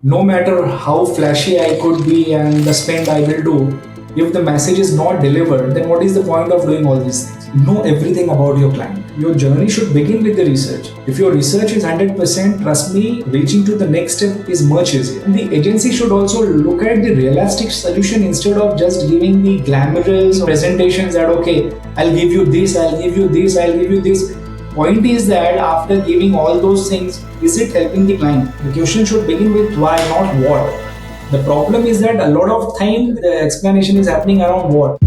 No matter how flashy I could be and the spend I will do, if the message is not delivered, then what is the point of doing all these things? Know everything about your client. Your journey should begin with the research. If your research is 100%, trust me, reaching to the next step is much easier. And the agency should also look at the realistic solution instead of just giving the glamorous presentations that, okay, I'll give you this, I'll give you this, I'll give you this. Point is that after giving all those things, is it helping the client? The question should begin with why, not what. The problem is that a lot of time the explanation is happening around what.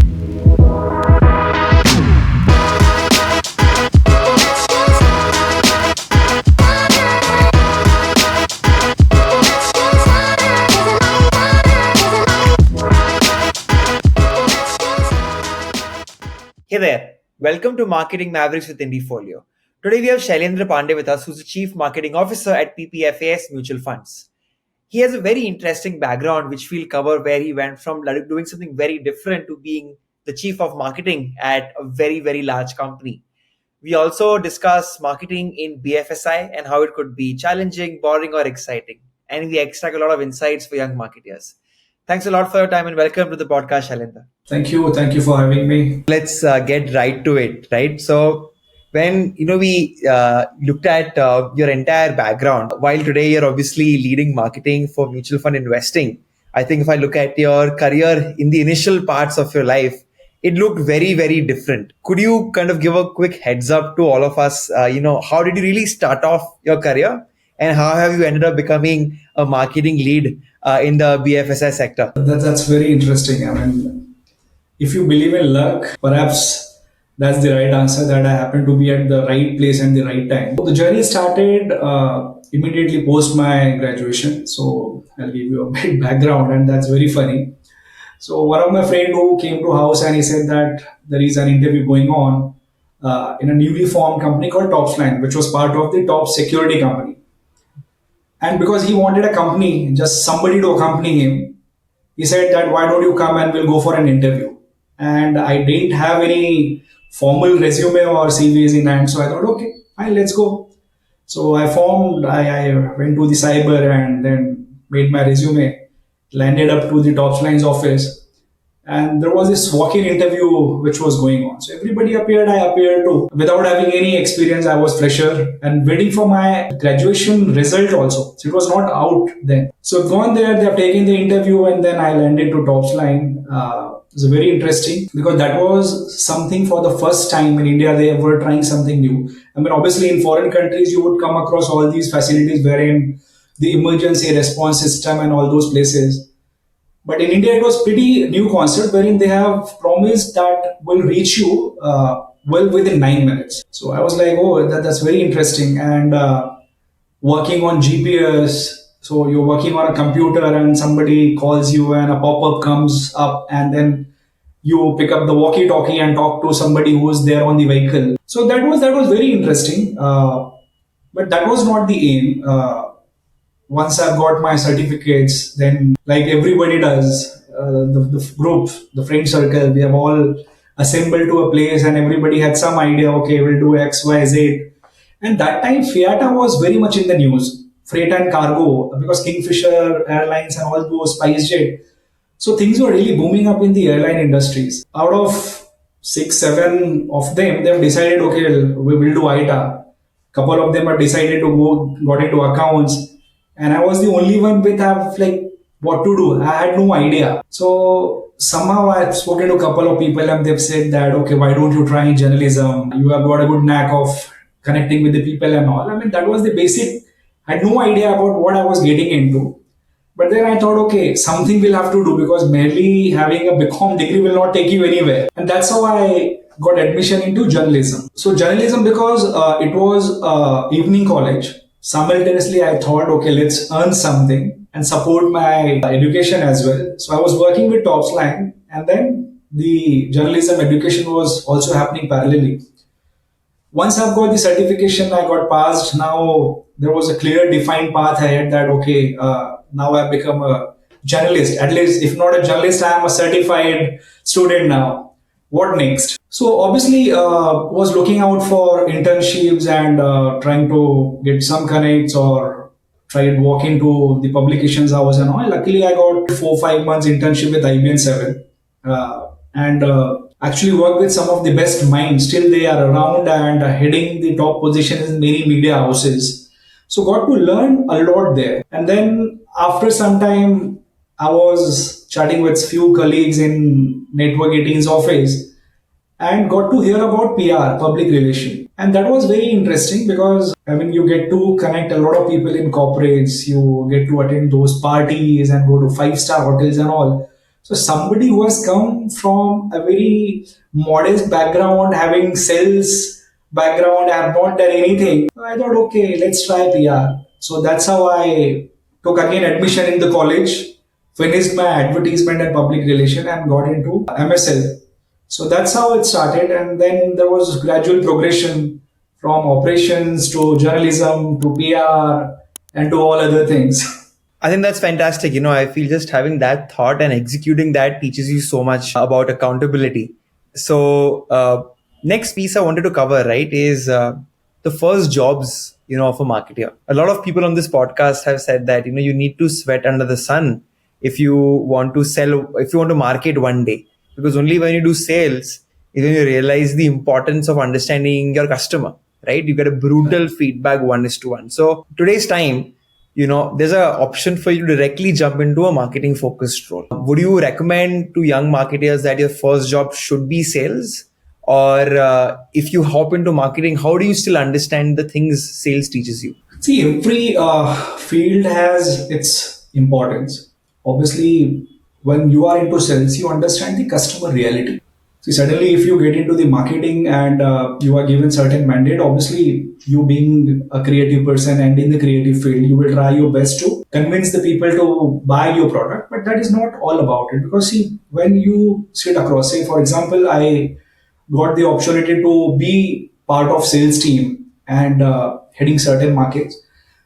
Hey there, welcome to Marketing Mavericks with Indiefolio. Today we have Shailendra Pandey with us, who's the Chief Marketing Officer at PPFAS Mutual Funds. He has a very interesting background, which we'll cover, where he went from doing something very different to being the Chief of Marketing at a very, very large company. We also discuss marketing in BFSI and how it could be challenging, boring, or exciting. And we extract a lot of insights for young marketers. Thanks a lot for your time and welcome to the podcast, Shailendra. Thank you. Thank you for having me. Let's get right to it, right? So when we looked at your entire background, while today you're obviously leading marketing for mutual fund investing, I think if I look at your career in the initial parts of your life, it looked very, very different. Could you kind of give a quick heads up to all of us? How did you really start off your career, and how have you ended up becoming a marketing lead in the BFSI sector? That's very interesting. I mean, if you believe in luck, perhaps that's the right answer, that I happen to be at the right place and the right time. The journey started immediately post my graduation. So I'll give you a bit background, and that's very funny. So one of my friend who came to house and he said that there is an interview going on in a newly formed company called Topsline, which was part of the top security company. And because he wanted a company, just somebody to accompany him, he said that why don't you come and we'll go for an interview. And I didn't have any formal resume or CVs in hand, so I thought, okay, fine, let's go. So I went to the cyber and then made my resume, landed up to the Topsline's office, and there was this walk-in interview which was going on. So everybody appeared, I appeared too. Without having any experience, I was fresher and waiting for my graduation result also. So it was not out then. So I've gone there, they've taken the interview, and then I landed to Topsline. It was very interesting because that was something for the first time in India. They were trying something new. I mean, obviously in foreign countries, you would come across all these facilities wherein the emergency response system and all those places. But in India, it was pretty new concept wherein they have promised that will reach you well within 9 minutes. So I was like, oh, that's very interesting. And working on GPS, so you're working on a computer and somebody calls you and a pop-up comes up and then you pick up the walkie-talkie and talk to somebody who is there on the vehicle. So that was very interesting. But that was not the aim. Once I've got my certificates, then like everybody does, the group, the friend circle, we have all assembled to a place and everybody had some idea, okay, we'll do X, Y, Z. And that time, Fiata was very much in the news, freight and cargo, because Kingfisher Airlines and all those SpiceJet. So things were really booming up in the airline industries. Out of 6, 7 of them, they've decided, okay, we will do ITA. Couple of them have decided to got into accounts. And I was the only one with what to do. I had no idea. So somehow I've spoken to a couple of people and they've said that, okay, why don't you try journalism? You have got a good knack of connecting with the people and all. I mean, that was the basic. I had no idea about what I was getting into. But then I thought, okay, something we'll have to do because merely having a BCom degree will not take you anywhere. And that's how I got admission into journalism. So journalism because it was evening college. Simultaneously, I thought, okay, let's earn something and support my education as well. So I was working with Topsline and then the journalism education was also happening parallelly. Once I've got the certification, I got passed. Now there was a clear defined path ahead that, okay, now I've become a journalist. At least if not a journalist, I am a certified student now. What next? So obviously was looking out for internships and trying to get some connects or tried walking to the publications hours and all. Luckily, I got 4 5 months internship with IBM 7, and actually worked with some of the best minds. Still, they are around and heading the top positions in many media houses. So got to learn a lot there. And then after some time, I was chatting with few colleagues in Network 18's office and got to hear about PR, public relation. And that was very interesting because I mean you get to connect a lot of people in corporates, you get to attend those parties and go to five-star hotels and all. So somebody who has come from a very modest background, having sales background, I have not done anything. I thought, okay, let's try PR. So that's how I took again admission in the college, finished my advertisement and public relation and got into MSL. So that's how it started, and then there was gradual progression from operations to journalism to PR and to all other things. I think that's fantastic. I feel just having that thought and executing that teaches you so much about accountability. So, next piece I wanted to cover, right, is the first jobs, of a marketer. A lot of people on this podcast have said that, you need to sweat under the sun if you want to sell, if you want to market one day, because only when you do sales is when you realize the importance of understanding your customer, right? You get a brutal feedback 1:1. So today's time, there's an option for you to directly jump into a marketing focused role. Would you recommend to young marketers that your first job should be sales? Or if you hop into marketing, how do you still understand the things sales teaches you? See, every field has its importance. Obviously, when you are into sales, you understand the customer reality. See, suddenly, if you get into the marketing and you are given certain mandate, obviously, you being a creative person and in the creative field, you will try your best to convince the people to buy your product. But that is not all about it, because see, when you sit across, say, for example, I got the opportunity to be part of sales team and heading certain markets.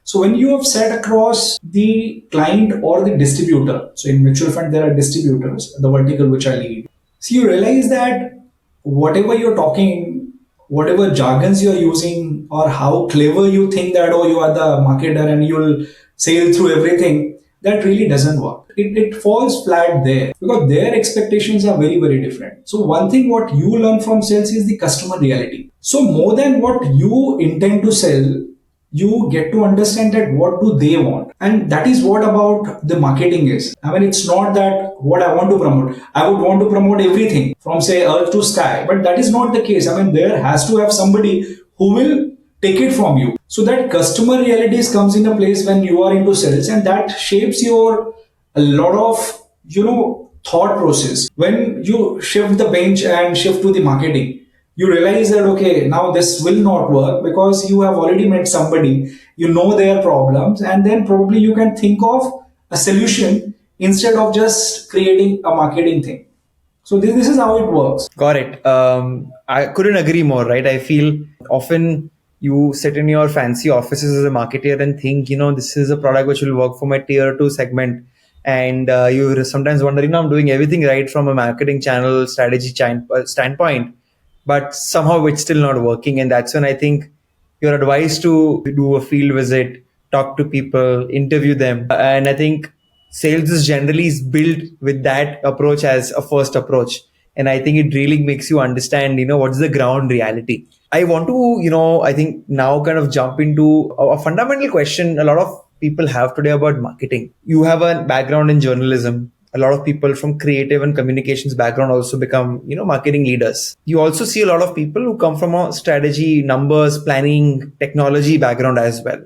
So when you have sat across the client or the distributor, so in mutual fund there are distributors, the vertical which I lead. So you realize that whatever you're talking, whatever jargons you're using, or how clever you think that, oh, you are the marketer and you'll sail through everything, that really doesn't work. It falls flat there because their expectations are very, very different. So one thing what you learn from sales is the customer reality. So more than what you intend to sell, you get to understand that what do they want, and that is what about the marketing is. I mean, it's not that what I want to promote, I would want to promote everything from say earth to sky, but that is not the case. I mean, there has to have somebody who will take it from you. So that customer realities comes in a place when you are into sales, and that shapes your a lot of thought process. When you shift the bench and shift to the marketing, you realize that okay, now this will not work because you have already met somebody, you know their problems, and then probably you can think of a solution instead of just creating a marketing thing. So this is how it works. Got it. I couldn't agree more, right? I feel often you sit in your fancy offices as a marketer and think, this is a product which will work for my tier 2 segment. And you sometimes wonder, I'm doing everything right from a marketing channel strategy standpoint, but somehow it's still not working. And that's when I think you're advised to do a field visit, talk to people, interview them. And I think sales is generally built with that approach as a first approach. And I think it really makes you understand, what's the ground reality. I want to, I think now kind of jump into a fundamental question a lot of people have today about marketing. You have a background in journalism. A lot of people from creative and communications background also become, marketing leaders. You also see a lot of people who come from a strategy, numbers, planning, technology background as well.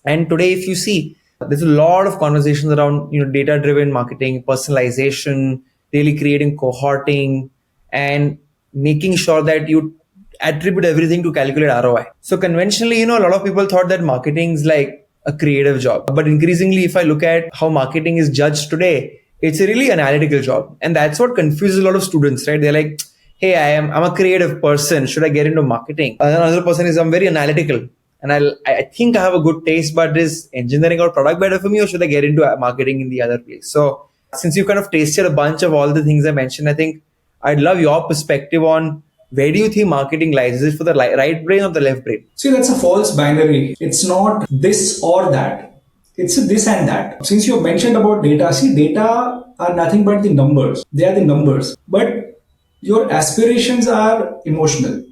And today, if you see, there's a lot of conversations around, data-driven marketing, personalization, really creating cohorting, and making sure that you attribute everything to calculate ROI. So conventionally, a lot of people thought that marketing is like a creative job. But increasingly, if I look at how marketing is judged today, it's a really analytical job. And that's what confuses a lot of students, right? They're like, hey, I'm a creative person. Should I get into marketing? Another person is, I'm very analytical. And I think I have a good taste, but is engineering or product better for me, or should I get into marketing in the other place? So since you kind of tasted a bunch of all the things I mentioned, I think I'd love your perspective on where do you think marketing lies? Is it for the right brain or the left brain? See, that's a false binary. It's not this or that. It's this and that. Since you mentioned about data, see, data are nothing but the numbers. They are the numbers. But your aspirations are emotional.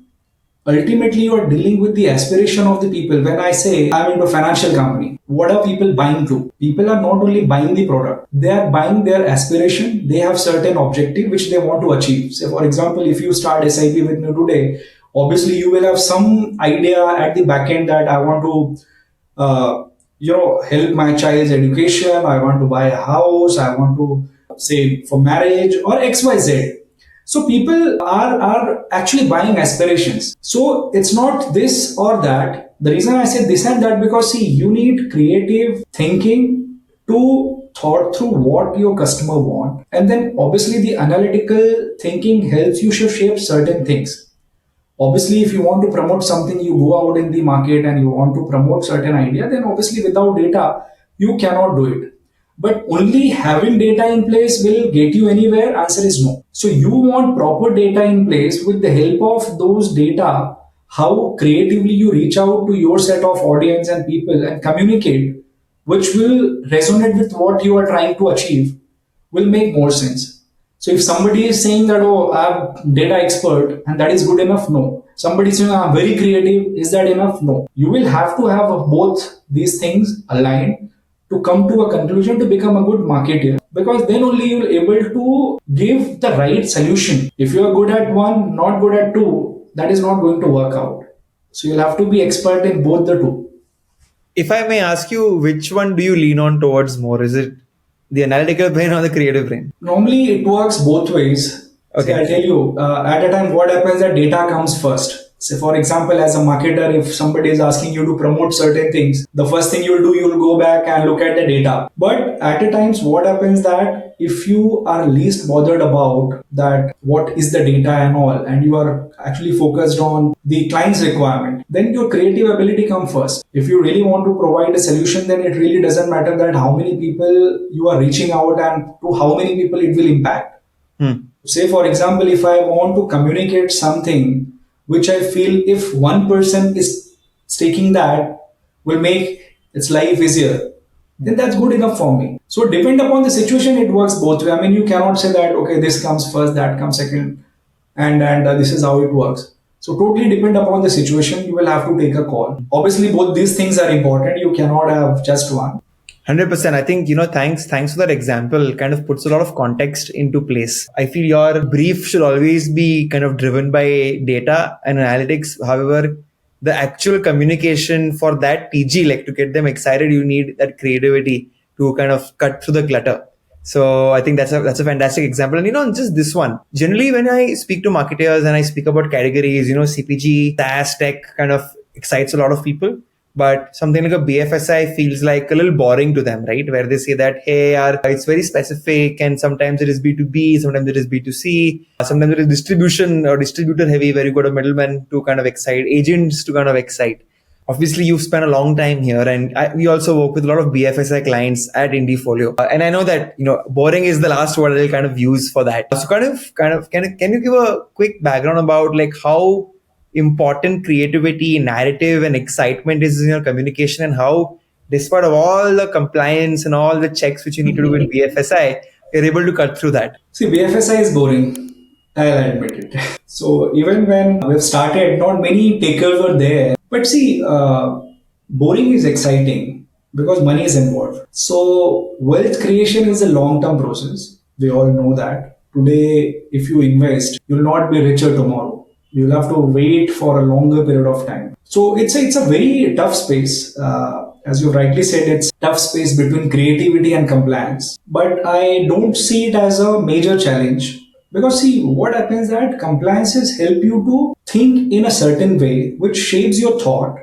Ultimately, you are dealing with the aspiration of the people. When I say I'm into a financial company, what are people buying to? People are not only buying the product, they are buying their aspiration. They have certain objective which they want to achieve. Say, for example, if you start SIP with me today, obviously you will have some idea at the back end that I want to help my child's education, I want to buy a house, I want to save for marriage or XYZ. So people are actually buying aspirations. So it's not this or that. The reason I say this and that, because see, you need creative thinking to thought through what your customer want, and then obviously the analytical thinking helps you shape certain things. Obviously, if you want to promote something, you go out in the market and you want to promote certain idea, then obviously without data you cannot do it. But only having data in place will get you anywhere? Answer is no. So you want proper data in place. With the help of those data, how creatively you reach out to your set of audience and people and communicate, which will resonate with what you are trying to achieve, will make more sense. So if somebody is saying that, oh, I'm data expert and that is good enough, no. Somebody is saying I'm very creative, is that enough? No. You will have to have both these things aligned to come to a conclusion to become a good marketer, because then only you will able to give the right solution. If you are good at one, not good at two, that is not going to work out. So you'll have to be expert in both the two. If I may ask you, which one do you lean on towards more? Is it the analytical brain or the creative brain? Normally, it works both ways. Okay. See, I'll tell you, at a time, what happens that data comes first. Say, for example, as a marketer, if somebody is asking you to promote certain things, the first thing you'll do, you'll go back and look at the data. But at a times, what happens that if you are least bothered about that, what is the data and all, and you are actually focused on the client's requirement, then your creative ability come first. If you really want to provide a solution, then it really doesn't matter that how many people you are reaching out and to how many people it will impact. Say, for example, if I want to communicate something which I feel if one person is taking that will make its life easier, then that's good enough for me. So depend upon the situation, it works both way. I mean, you cannot say that, okay, this comes first, that comes second, and this is how it works. So totally depend upon the situation, you will have to take a call. Obviously, both these things are important. You cannot have just one. 100%. I think, thanks for that example. It kind of puts a lot of context into place. I feel your brief should always be kind of driven by data and analytics. However, the actual communication for that TG, like to get them excited, you need that creativity to kind of cut through the clutter. So I think that's a fantastic example. And just this one. Generally, when I speak to marketers and I speak about categories, CPG, SaaS, tech kind of excites a lot of people. But something like a BFSI feels like a little boring to them, right? Where they say that, hey, it's very specific, and sometimes it is B2B, sometimes it is B2C, sometimes it is distribution or distributor heavy, where you got a middleman to kind of excite, agents to kind of excite. Obviously, you've spent a long time here, and we also work with a lot of BFSI clients at Indiefolio. And I know that, boring is the last word I'll kind of use for that. So can you give a quick background about like how important creativity, narrative, and excitement is in your communication, and how, despite of all the compliance and all the checks which you need to do with BFSI, you're able to cut through that? See, BFSI is boring. I'll admit it. So even when we've started, not many takers were there. But see, boring is exciting because money is involved. So wealth creation is a long-term process. We all know that. Today, if you invest, you'll not be richer tomorrow. You'll have to wait for a longer period of time. So it's a very tough space. As you rightly said, it's tough space between creativity and compliance. But I don't see it as a major challenge. Because see, what happens that compliances help you to think in a certain way, which shapes your thought.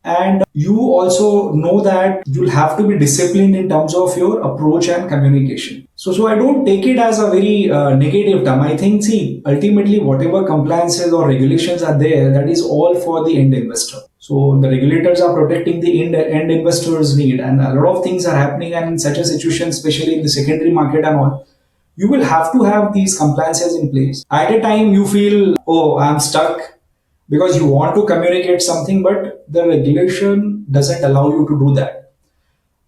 And you also know that you'll have to be disciplined in terms of your approach and communication. So I don't take it as a very negative term. I think, see, ultimately, whatever compliances or regulations are there, that is all for the end investor. So the regulators are protecting the end investors' need, and a lot of things are happening. And in such a situation, especially in the secondary market and all, you will have to have these compliances in place. At a time, you feel, oh, I'm stuck, because you want to communicate something, but the regulation doesn't allow you to do that.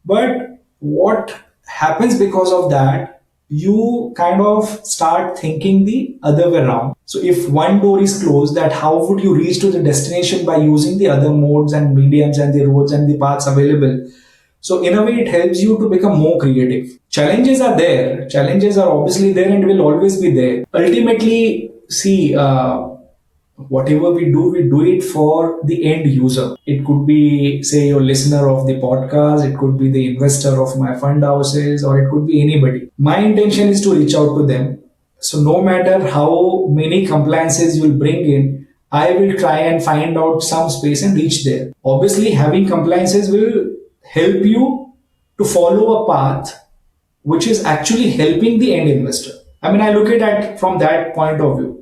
But what happens because of that, you kind of start thinking the other way around. So if one door is closed, that how would you reach to the destination by using the other modes and mediums and the roads and the paths available? So in a way, it helps you to become more creative. Challenges are there. Challenges are obviously there and will always be there. Ultimately, see, whatever we do it for the end user. It could be, say, your listener of the podcast, it could be the investor of my fund houses, or it could be anybody. My intention is to reach out to them. So no matter how many compliances you'll bring in, I will try and find out some space and reach there. Obviously, having compliances will help you to follow a path which is actually helping the end investor. I mean, I look at it from that point of view.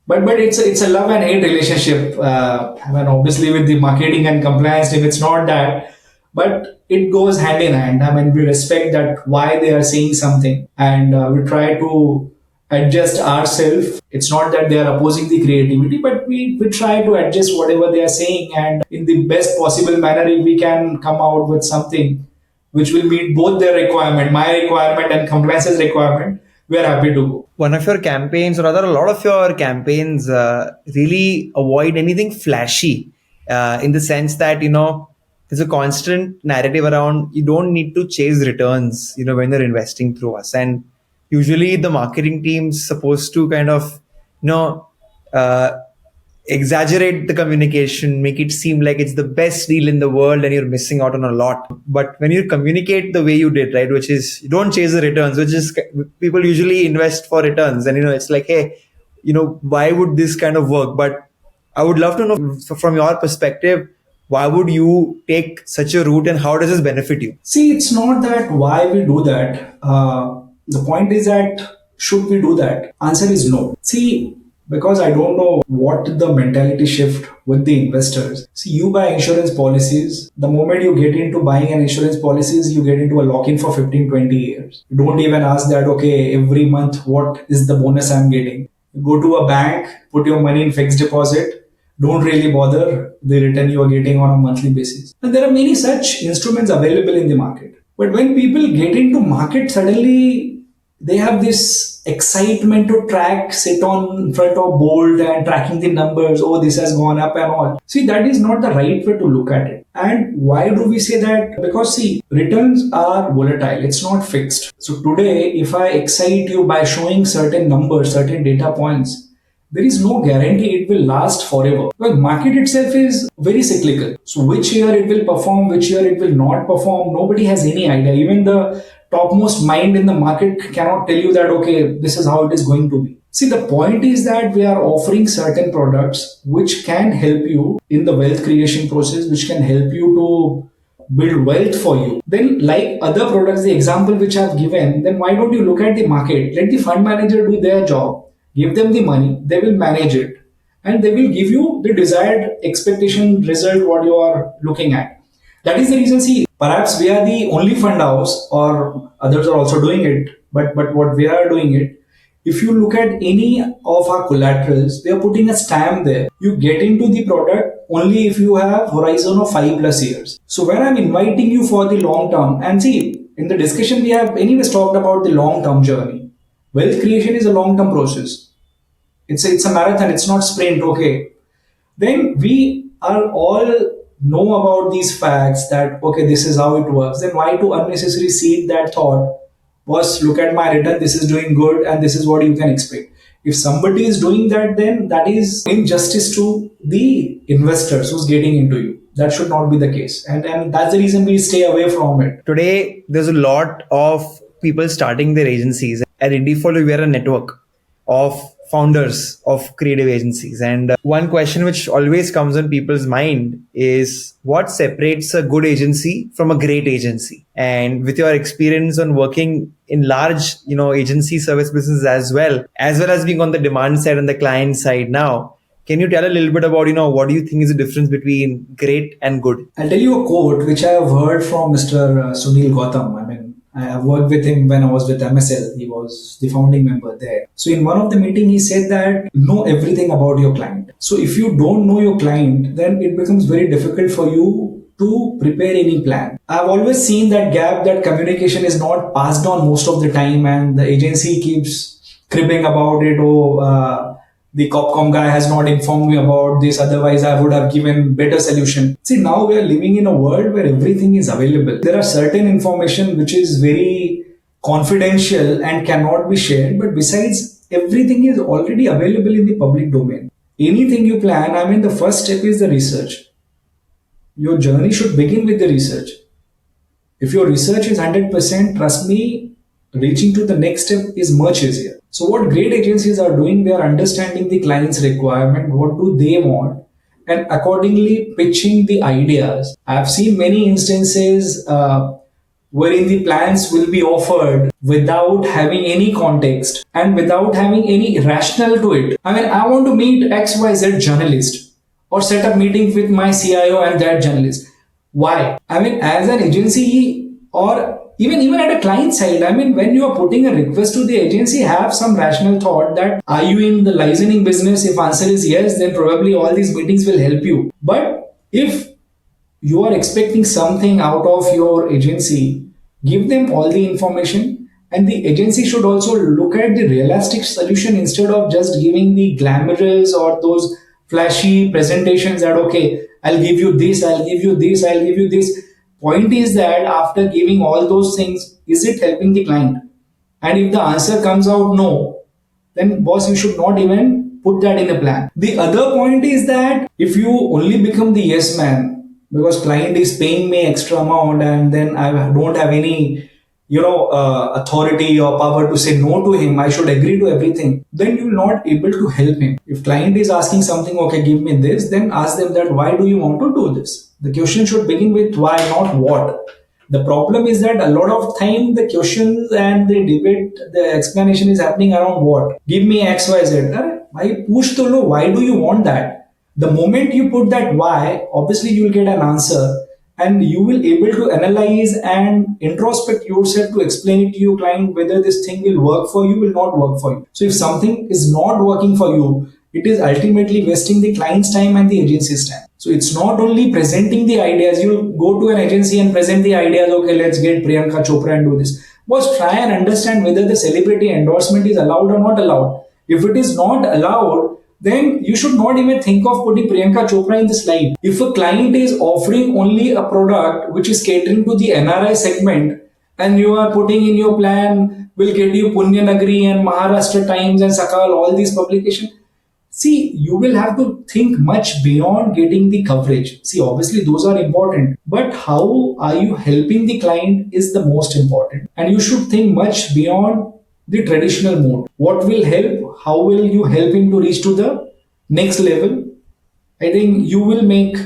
But it's a love and hate relationship. I mean, obviously with the marketing and compliance team, it's not that, but it goes hand in hand. I mean, we respect that why they are saying something, and we try to adjust ourselves. It's not that they are opposing the creativity, but we try to adjust whatever they are saying, and in the best possible manner, if we can come out with something which will meet both their requirement, my requirement and compliance's requirement, we are happy to go. One of your campaigns, or rather a lot of your campaigns, really avoid anything flashy, in the sense that, there's a constant narrative around you don't need to chase returns, when you're investing through us. And usually the marketing team's supposed to kind of, you know, uh, exaggerate the communication, make it seem like it's the best deal in the world and you're missing out on a lot. But when you communicate the way you did, right, which is you don't chase the returns, which is people usually invest for returns. And, it's like, hey, why would this kind of work? But I would love to know from your perspective, why would you take such a route and how does this benefit you? See, it's not that why we do that. The point is that should we do that? Answer is no. See, because I don't know what the mentality shift with the investors. See, you buy insurance policies. The moment you get into buying an insurance policies, you get into a lock-in for 15, 20 years. You don't even ask that, okay, every month, what is the bonus I'm getting? You go to a bank, put your money in fixed deposit, don't really bother the return you are getting on a monthly basis. And there are many such instruments available in the market. But when people get into market, suddenly they have this excitement to track, sit on in front of board and tracking the numbers. Oh, this has gone up and all. See, that is not the right way to look at it. And why do we say that? Because see, returns are volatile. It's not fixed. So today, if I excite you by showing certain numbers, certain data points, there is no guarantee it will last forever. Well, market itself is very cyclical. So which year it will perform, which year it will not perform, nobody has any idea. Even the topmost mind in the market cannot tell you that, okay, this is how it is going to be. See, the point is that we are offering certain products which can help you in the wealth creation process, which can help you to build wealth for you. Then, like other products, the example which I've given, then why don't you look at the market? Let the fund manager do their job. Give them the money, they will manage it, and they will give you the desired expectation result what you are looking at. That is the reason, see, perhaps we are the only fund house, or others are also doing it, but what we are doing it, if you look at any of our collaterals, we are putting a stamp there. You get into the product only if you have horizon of 5+ years. So when I'm inviting you for the long term, and see, in the discussion we have anyways talked about the long term journey. Wealth creation is a long term process. It's a marathon, it's not sprint, okay. Then we are all know about these facts that, okay, this is how it works. Then why to unnecessarily seed that thought? Was look at my return, this is doing good and this is what you can expect. If somebody is doing that, then that is injustice to the investors who's getting into you. That should not be the case. And that's the reason we stay away from it. Today, there's a lot of people starting their agencies. At IndieFollow, we are a network of founders of creative agencies. And one question which always comes on people's mind is what separates a good agency from a great agency? And with your experience on working in large, agency service businesses as well as being on the demand side and the client side now, can you tell a little bit about, what do you think is the difference between great and good? I'll tell you a quote which I have heard from Mr. Sunil Gautam. I mean, I have worked with him when I was with MSL. He was the founding member there. So in one of the meeting, he said that know everything about your client. So if you don't know your client, then it becomes very difficult for you to prepare any plan. I've always seen that gap, that communication is not passed on most of the time, and the agency keeps cribbing about it. The Copcom guy has not informed me about this, otherwise I would have given better solution. See, now we are living in a world where everything is available. There are certain information which is very confidential and cannot be shared, but besides, everything is already available in the public domain. Anything you plan, the first step is the research. Your journey should begin with the research. If your research is 100%, trust me, reaching to the next step is much easier. So what great agencies are doing, they are understanding the client's requirement, what do they want, and accordingly pitching the ideas. I've seen many instances wherein the plans will be offered without having any context and without having any rationale to it. I want to meet XYZ journalist or set up meeting with my CIO and that journalist. Why? As an agency or even at a client side, when you are putting a request to the agency, have some rational thought that are you in the licensing business? If answer is yes, then probably all these meetings will help you. But if you are expecting something out of your agency, give them all the information, and the agency should also look at the realistic solution instead of just giving the glamorous or those flashy presentations that okay, I'll give you this, I'll give you this, I'll give you this. Point is that after giving all those things, is it helping the client? And if the answer comes out no, then boss, you should not even put that in a plan. The other point is that if you only become the yes man because client is paying me extra amount and then I don't have any authority or power to say no to him, I should agree to everything, then you're not able to help him. If client is asking something, okay, give me this, then ask them that why do you want to do this? The question should begin with why, not what. The problem is that a lot of time the questions and the debate, the explanation is happening around what. Give me XYZ. Why do you want that? The moment you put that why, obviously you will get an answer and you will able to analyze and introspect yourself to explain it to your client whether this thing will work for you, will not work for you. So if something is not working for you, it is ultimately wasting the client's time and the agency's time. So it's not only presenting the ideas. You go to an agency and present the ideas, okay, let's get Priyanka Chopra and do this. But try and understand whether the celebrity endorsement is allowed or not allowed. If it is not allowed, then you should not even think of putting Priyanka Chopra in the slide. If a client is offering only a product which is catering to the NRI segment and you are putting in your plan, will get you Punya Nagari and Maharashtra Times and Sakal, all these publications, see, you will have to think much beyond getting the coverage. See, obviously those are important, but how are you helping the client is the most important. And you should think much beyond the traditional mode. What will help? How will you help him to reach to the next level? I think you will make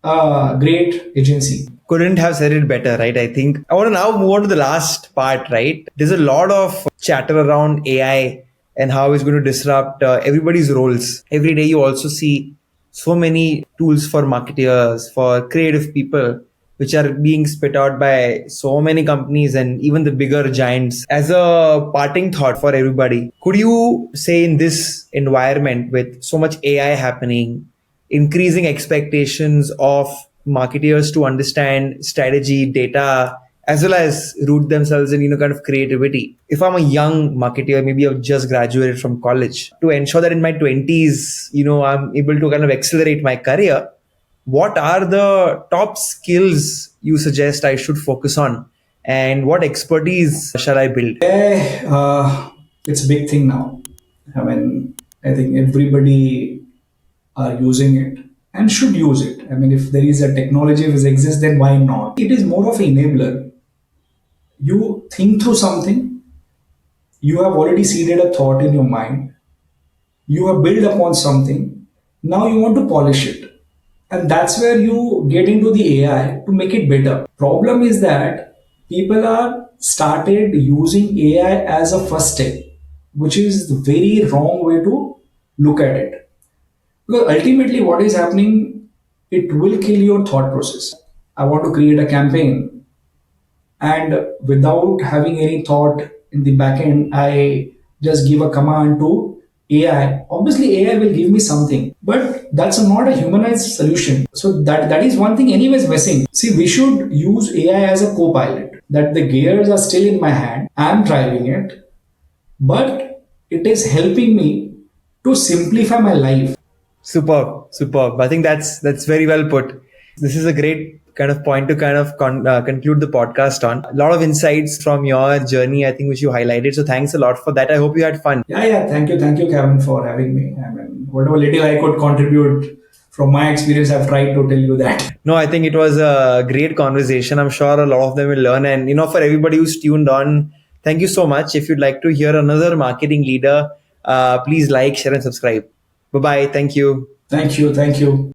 a great agency. Couldn't have said it better, right? I think I want to now move on to the last part, right? There's a lot of chatter around AI and how it's going to disrupt everybody's roles. Every day you also see so many tools for marketers, for creative people, which are being spit out by so many companies and even the bigger giants. As a parting thought for everybody, could you say in this environment with so much AI happening, increasing expectations of marketers to understand strategy, data, as well as root themselves in kind of creativity? If I'm a young marketer, maybe I've just graduated from college, to ensure that in my 20s, I'm able to kind of accelerate my career, what are the top skills you suggest I should focus on, and what expertise shall I build? It's a big thing now. I think everybody are using it and should use it. If there is a technology which exists, then why not? It is more of an enabler. You think through something, you have already seeded a thought in your mind, you have built upon something, now you want to polish it. And that's where you get into the AI to make it better. Problem is that people are started using AI as a first step, which is the very wrong way to look at it. Because ultimately what is happening, it will kill your thought process. I want to create a campaign, and without having any thought in the back end, I just give a command to AI, obviously AI will give me something, but that's not a humanized solution. So that is one thing anyways missing. See, we should use AI as a co-pilot, that the gears are still in my hand, I'm driving it, but it is helping me to simplify my life. Superb, superb. I think that's very well put. This is a great kind of point to kind of conclude the podcast on. A lot of insights from your journey, I think, which you highlighted. So thanks a lot for that. I hope you had fun. Yeah. Thank you, Kevin, for having me. I mean, whatever little I could contribute from my experience, I've tried to tell you that. No, I think it was a great conversation. I'm sure a lot of them will learn. And, for everybody who's tuned on, thank you so much. If you'd like to hear another marketing leader, please like, share, and subscribe. Bye bye. Thank you. Thank you.